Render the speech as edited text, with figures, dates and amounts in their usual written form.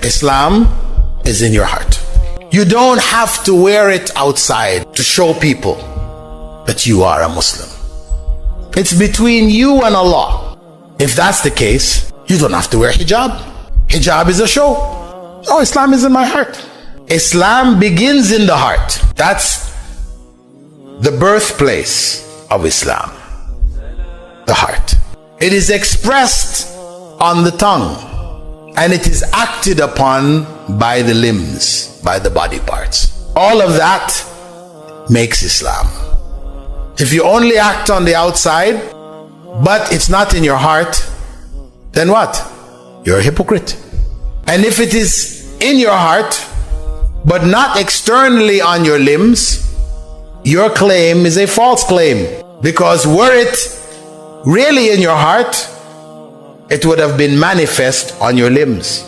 Islam is in your heart. You don't have to wear it outside to show people that you are a Muslim. It's between you and Allah. If that's the case, you don't have to wear hijab. Hijab is a show. Oh, Islam is in my heart. Islam begins in the heart. That's the birthplace of Islam. The heart. It is expressed on the tongue, and it is acted upon by the limbs, by the body parts. All of that makes Islam. If you only act on the outside, but it's not in your heart, then what? You're a hypocrite. And if it is in your heart, but not externally on your limbs, your claim is a false claim. Because were it really in your heart, it would have been manifest on your limbs.